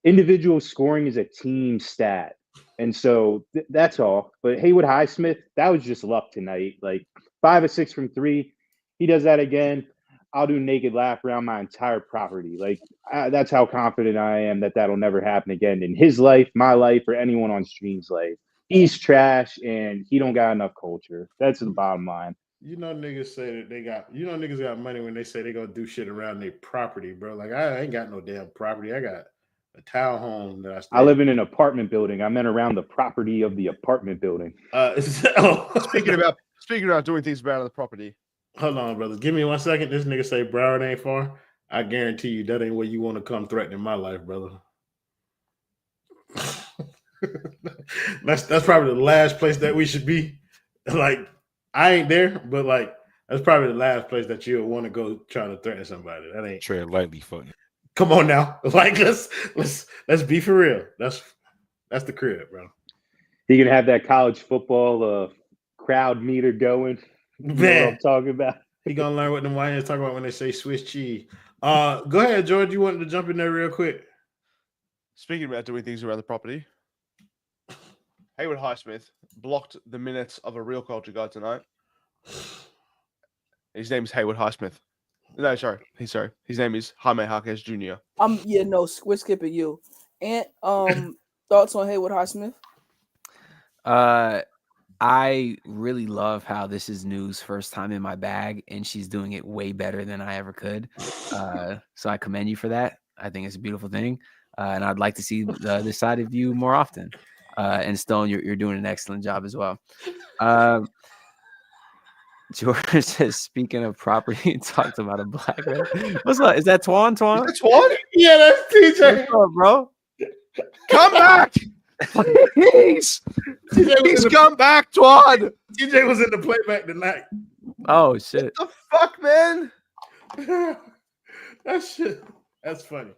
Individual scoring is a team stat. And so that's all. But Haywood Highsmith, that was just luck tonight. Like 5 of 6 from 3. He does that again, I'll do naked laugh around my entire property. Like that's how confident I am that that'll never happen again in his life, my life, or anyone on Stream's life. He's trash and he don't got enough culture. That's the bottom line. You know, niggas say that niggas got money when they say they gonna do shit around their property, bro. Like I ain't got no damn property. I got a townhome that I live in an apartment building. I meant around the property of the apartment building. Speaking about doing things around the property. Hold on, brother. Give me 1 second. This nigga say Broward ain't far. I guarantee you that ain't where you want to come threatening my life, brother. that's probably the last place that we should be. Like, I ain't there, but like that's probably the last place that you would want to go trying to threaten somebody. That ain't tread lightly, fucking. Come on now. Like let's be for real. That's the crib, bro. He can have that college football crowd meter going. You know what I'm talking about. He gonna learn what the YNs talk about when they say Swiss cheese. Go ahead, George. You wanted to jump in there real quick. Speaking about doing things around the property, Haywood Highsmith blocked the minutes of a real culture guy tonight. His name is Haywood Highsmith. No, sorry. His name is Jaime Jaquez Jr. We're skipping you. And thoughts on Haywood Highsmith? I really love how this is News' first time in my bag, and she's doing it way better than I ever could. So I commend you for that. I think it's a beautiful thing, and I'd like to see this side of you more often. And Stone, you're doing an excellent job as well. George says, speaking of property, and talked about a black man. What's up? Is that Twan? Is that Twan? Yeah, that's TJ. What's up, bro? Come back! Please! Please come back, Twan! TJ was in the playback tonight. Oh, shit. What the fuck, man? That's funny.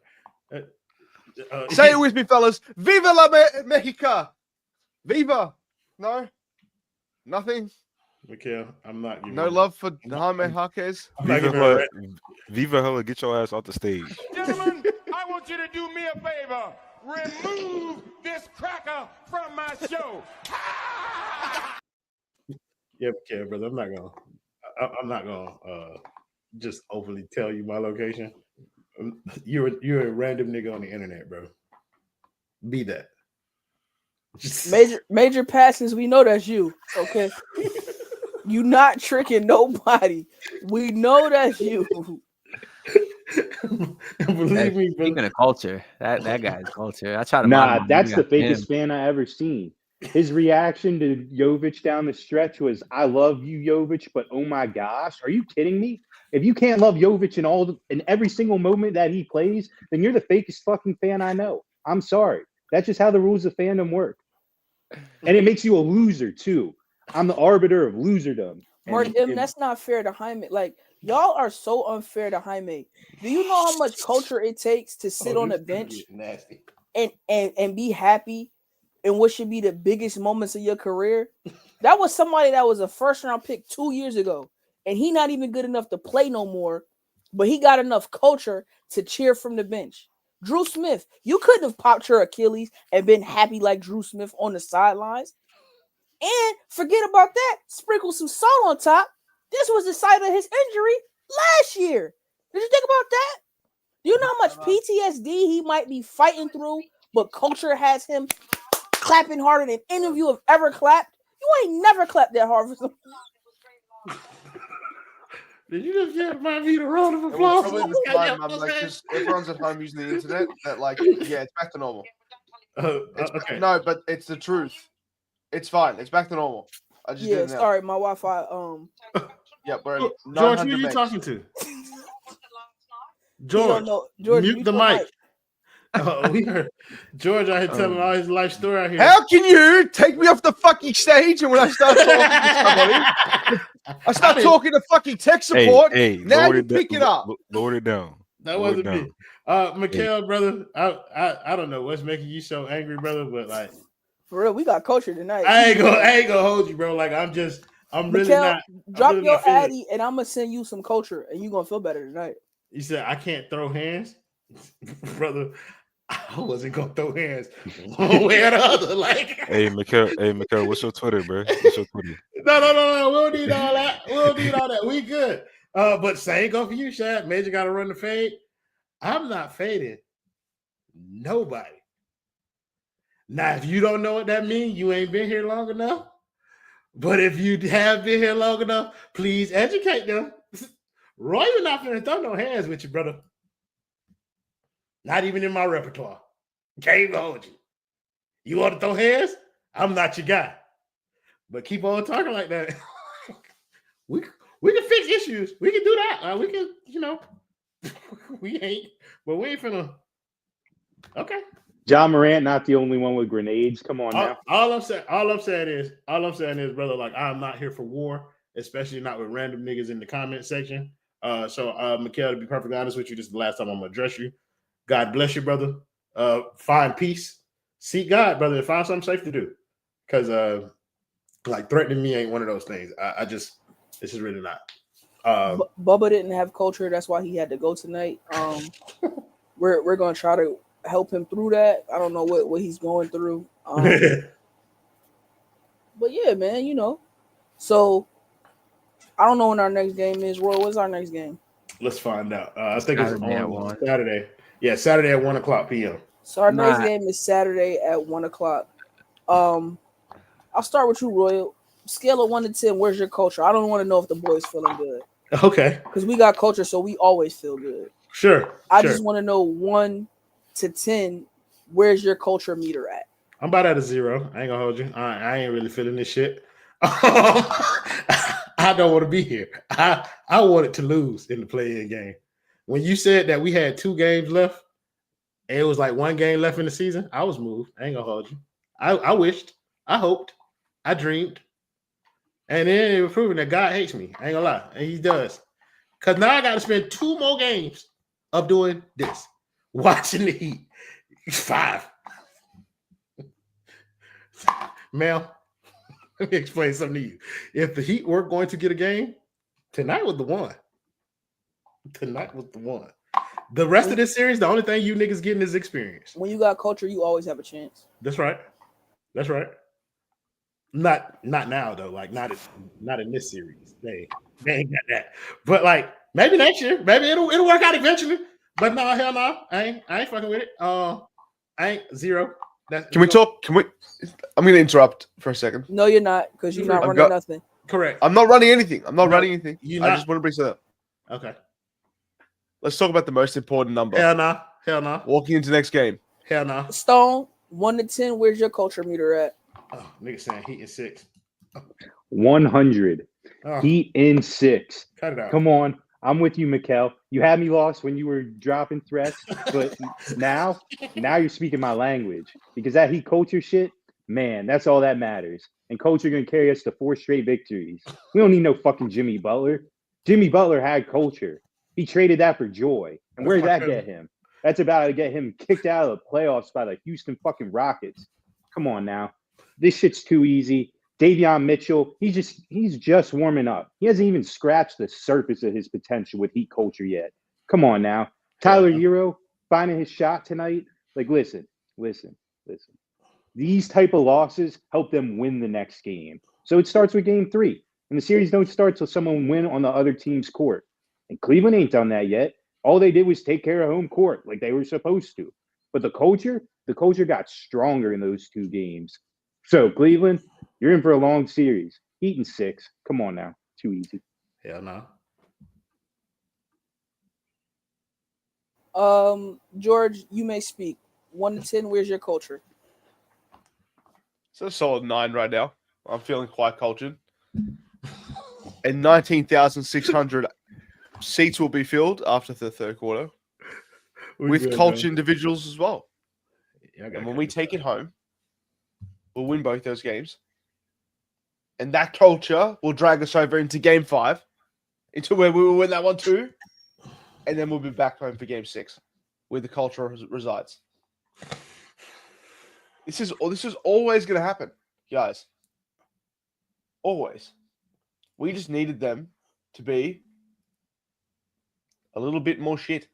Say it with me, fellas. Viva la Mexica! Viva! No? Nothing? Mikhail, I'm not giving no love for Jaime Jaquez. Viva Hella, get your ass off the stage. Gentlemen, I want you to do me a favor. Remove this cracker from my show. Yeah, Mikhail, brother. I'm not gonna just openly tell you my location. You're a random nigga on the internet, bro. Be that. Major passes, we know that's you. Okay. You not tricking nobody. We know that's you. Believe me, speaking of culture, that guy's culture. I try to. That's the fakest fan I ever seen. His reaction to Jovic down the stretch was, "I love you, Jovic, but oh my gosh, are you kidding me? If you can't love Jovic in every single moment that he plays, then you're the fakest fucking fan I know. I'm sorry. That's just how the rules of fandom work, and it makes you a loser too. I'm the arbiter of loserdom." Mark, that's not fair to Jaime. Like, y'all are so unfair to Jaime. Do you know how much culture it takes to sit on a bench and be happy in what should be the biggest moments of your career? That was somebody that was a first-round pick 2 years ago, and he not even good enough to play no more, but he got enough culture to cheer from the bench. Drew Smith, you couldn't have popped your Achilles and been happy like Drew Smith on the sidelines. And forget about that. Sprinkle some salt on top. This was the site of his injury last year. Did you think about that? Do you know how much PTSD he might be fighting through, but culture has him clapping harder than any of you have ever clapped? You ain't never clapped that hard for some. Did you just get my me to round of It was applause? probably the time, like, because everyone's at home using the internet. That, like, yeah, it's back to normal. Okay. No, but it's the truth. It's fine. It's back to normal. I just did it now. Sorry, my Wi-Fi. Yeah, we're George, 900 who are you megs. talking to? You George, don't know. George, mute the mic. We heard George out here telling all his life story out here. How can you take me off the fucking stage and when I start talking to somebody, I start talking to fucking tech support. Hey, now you pick it up. Lower it down. That Lower it wasn't me. Mikhail, brother, I don't know what's making you so angry, brother, but like for real, we got culture tonight. I ain't gonna hold you, bro. Like I'm really Mikhail, not. Drop really your not feeling addy, and I'm gonna send you some culture, and you gonna feel better tonight. You said I can't throw hands, brother. I wasn't gonna throw hands one way or the other. Like, hey, Mikhail, what's your Twitter, bro? What's your Twitter? No. We don't need all that. We good. But same go for you, Shad. Major got to run the fade. I'm not fading nobody. Now, if you don't know what that means, you ain't been here long enough. But if you have been here long enough, please educate them. Roy, you're not finna throw no hands with you, brother. Not even in my repertoire. Can't even hold you. You want to throw hands? I'm not your guy. But keep on talking like that. we can fix issues. We can do that. We can, we ain't finna. Okay. John Morant, not the only one with grenades. Come on now. All I'm saying is, brother, like I'm not here for war, especially not with random niggas in the comment section. Mikhail, to be perfectly honest with you, this is the last time I'm gonna address you. God bless you, brother. Find peace. Seek God, brother, and find something safe to do. Because like threatening me ain't one of those things. This is really not. Bubba didn't have culture. That's why he had to go tonight. We're gonna try to help him through that. I don't know what he's going through. But yeah, man, So I don't know when our next game is. Roy, what's our next game? Let's find out. I think it's Saturday at on 1. Saturday. Yeah, Saturday at 1:00 p.m. So our next game is Saturday at 1:00. I'll start with you, Roy. Scale of 1 to 10, where's your culture? I don't want to know if the boys feeling good. Okay. Because we got culture, so we always feel good. Sure. I just want to know 1 to 10, where's your culture meter at? I'm about at a 0. I ain't gonna hold you. I ain't really feeling this shit. I don't want to be here. I wanted to lose in the play-in game. When you said that we had 2 games left, and it was like 1 game left in the season, I was moved. I ain't gonna hold you. I wished, I hoped, I dreamed. And then it was proven that God hates me. I ain't gonna lie. And he does. Because now I got to spend 2 more games of doing this. Watching the Heat. 5. Mel, let me explain something to you. If the Heat weren't going to get a game, tonight was the one. Tonight was the one. The rest of this series, the only thing you niggas getting is experience. When you got culture, you always have a chance. That's right. That's right. Not now though. Like not in this series. They ain't got that. But like maybe next year, maybe it'll work out eventually. But no, hell no, I ain't fucking with it. I ain't 0. Can we talk? I'm going to interrupt for a second. No, you're not, because you're not running nothing. Correct. I'm not running anything. I just want to bring something up. Okay. Let's talk about the most important number. Hell no. Walking into the next game. Hell no. Stone, 1 to 10, where's your culture meter at? Oh, nigga saying Heat in 6. 100. Oh. Heat in 6. Cut it out. Come on. I'm with you, Mikhail. You had me lost when you were dropping threats, but now you're speaking my language. Because that Heat culture shit, man, that's all that matters. And culture going to carry us to 4 straight victories. We don't need no fucking Jimmy Butler. Jimmy Butler had culture. He traded that for joy. And where did that get him? That's about to get him kicked out of the playoffs by the Houston fucking Rockets. Come on now. This shit's too easy. Davion Mitchell, he's just warming up. He hasn't even scratched the surface of his potential with Heat culture yet. Come on now. Tyler Herro finding his shot tonight. Like, listen. These type of losses help them win the next game. So it starts with game 3. And the series don't start till someone win on the other team's court. And Cleveland ain't done that yet. All they did was take care of home court like they were supposed to. But the culture got stronger in those 2 games. So, Cleveland, you're in for a long series. Heat in 6. Come on now. Too easy. Hell no. George, you may speak. 1 to 10, where's your culture? So a solid 9 right now. I'm feeling quite cultured. And 19,600 seats will be filled after the third quarter with cultured individuals as well. And when we take it home, we'll win both those games. And that culture will drag us over into game 5, into where we will win that one too. And then we'll be back home for game 6, where the culture resides. This is always going to happen, guys. Always. We just needed them to be a little bit more shit.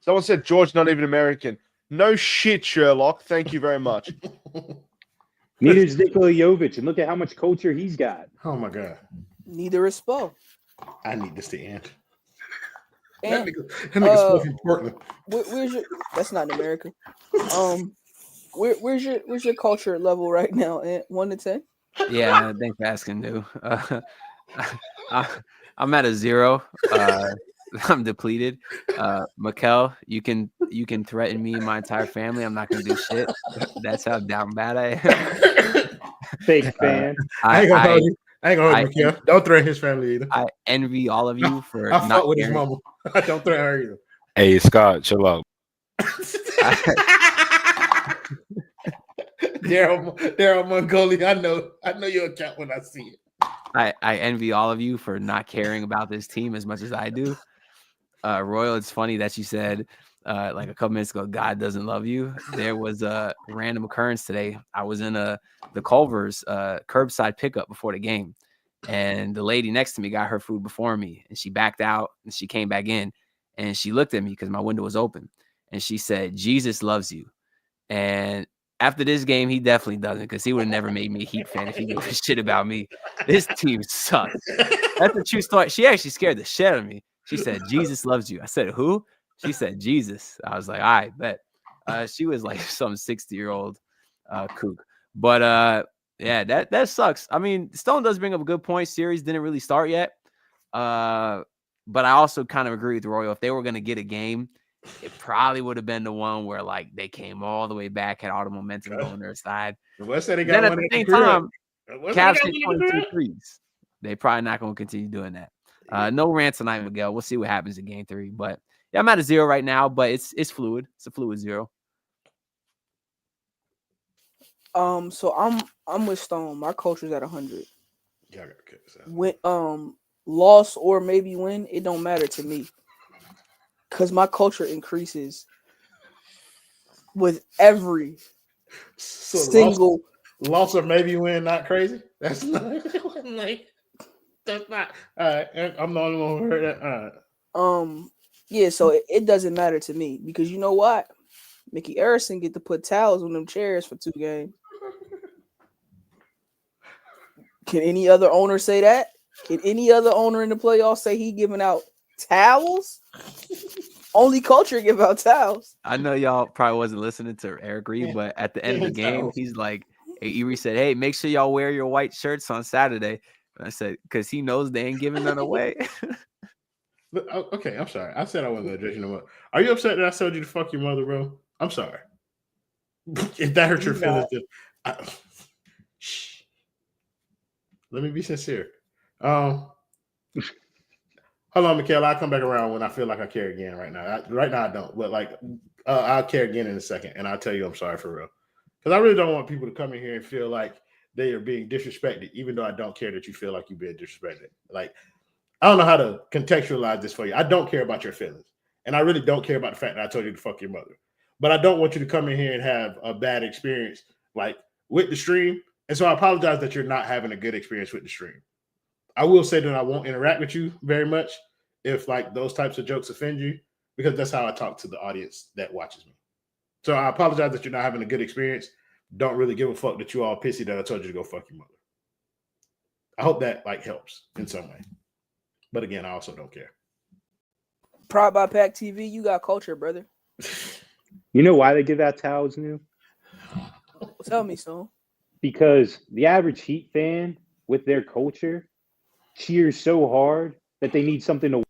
Someone said George not even American. No shit, Sherlock. Thank you very much. Neither is Nikola Jovic, and look at how much culture he's got. Oh my god. Neither is Spo. I need this to end. And, That nigga's Spo from Portland. where's your? That's not in America. Where's your culture level right now? At 1 to 10? Yeah, thanks for asking, dude. I'm at a 0. I'm depleted. Mikel, you can threaten me and my entire family. I'm not gonna do shit. That's how down bad I am. Fake fan. I ain't gonna hold you. I ain't gonna hold you, Mikel. Don't threaten his family either. I envy all of you for I not fought with caring. his mama. I don't threaten her either. Hey, Scott, chill out. Daryl Mongoli, I know your account when I see it. I envy all of you for not caring about this team as much as I do. Royal, it's funny that you said like a couple minutes ago, God doesn't love you. There was a random occurrence today. I was in the Culver's curbside pickup before the game, and the lady next to me got her food before me, and she backed out and she came back in, and she looked at me because my window was open, and she said, "Jesus loves you." And after this game, he definitely doesn't, because he would have never made me a Heat fan if he gave a shit about me. This team sucks. That's a true story. She actually scared the shit out of me. She said, "Jesus loves you." I said, "Who?" She said, "Jesus." I was like, "All right, bet." She was like some 60-year-old kook. But yeah, that sucks. I mean, Stone does bring up a good point. Series didn't really start yet. But I also kind of agree with Royal. If they were going to get a game, it probably would have been the one where like they came all the way back, had all the momentum on their side. What's that? Then at the same time, Cavs hit 22 threes. They're probably not going to continue doing that. No rant tonight, Miguel. We'll see what happens in game 3. But yeah, I'm at a 0 right now, but it's fluid. It's a fluid 0. So I'm with Stone. My culture's at 100. Yeah, okay. So. When loss or maybe win, it don't matter to me. Because my culture increases with every single loss or maybe win. Not crazy. That's not like that's not. All right, I'm the only one who heard that. All right. Yeah. So it doesn't matter to me, because you know what, Mickey Harrison get to put towels on them chairs for 2 games. Can any other owner say that? Can any other owner in the playoffs say he giving out towels? Only culture give out towels. I know y'all probably wasn't listening to Eric Reed, but at the end of the game, he's like, Erie said, "Hey, make sure y'all wear your white shirts on Saturday." And I said, because he knows they ain't giving none away. Okay, I'm sorry. I said I wasn't addressing them. Are you upset that I told you to fuck your mother, bro? I'm sorry. If that hurt your feelings, let me be sincere. Hold on, Michaela. I'll come back around when I feel like I care again. Right now, I don't. But like, I'll care again in a second, and I'll tell you I'm sorry for real. Because I really don't want people to come in here and feel like they are being disrespected, even though I don't care that you feel like you're being disrespected. Like, I don't know how to contextualize this for you. I don't care about your feelings, and I really don't care about the fact that I told you to fuck your mother. But I don't want you to come in here and have a bad experience, like with the stream. And so I apologize that you're not having a good experience with the stream. I will say that I won't interact with you very much if like those types of jokes offend you, because that's how I talk to the audience that watches me. So I apologize that you're not having a good experience. Don't really give a fuck that you all pissy that I told you to go fuck your mother. I hope that like helps in some way. But again, I also don't care. Pride by Pack TV, you got culture, brother. You know why they give out towels, New? Tell me so. Because the average Heat fan with their culture cheers so hard that they need something to.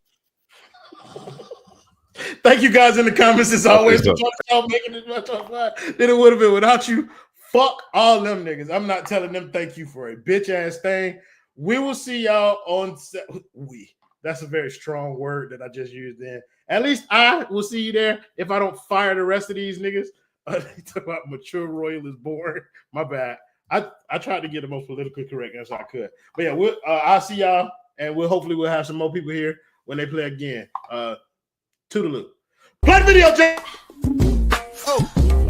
Thank you guys in the comments as always for y'all making this much on fire than it would have been without you. Fuck all them niggas. I'm not telling them thank you for a bitch ass thing. We will see y'all on that's a very strong word that I just used then. At least I will see you there if I don't fire the rest of these niggas. Talk about mature royal is born. My bad. I tried to get the most politically correct as I could. But yeah, I'll see y'all, and hopefully we'll have some more people here when they play again. Toodaloo. Play the video, Jay. Oh.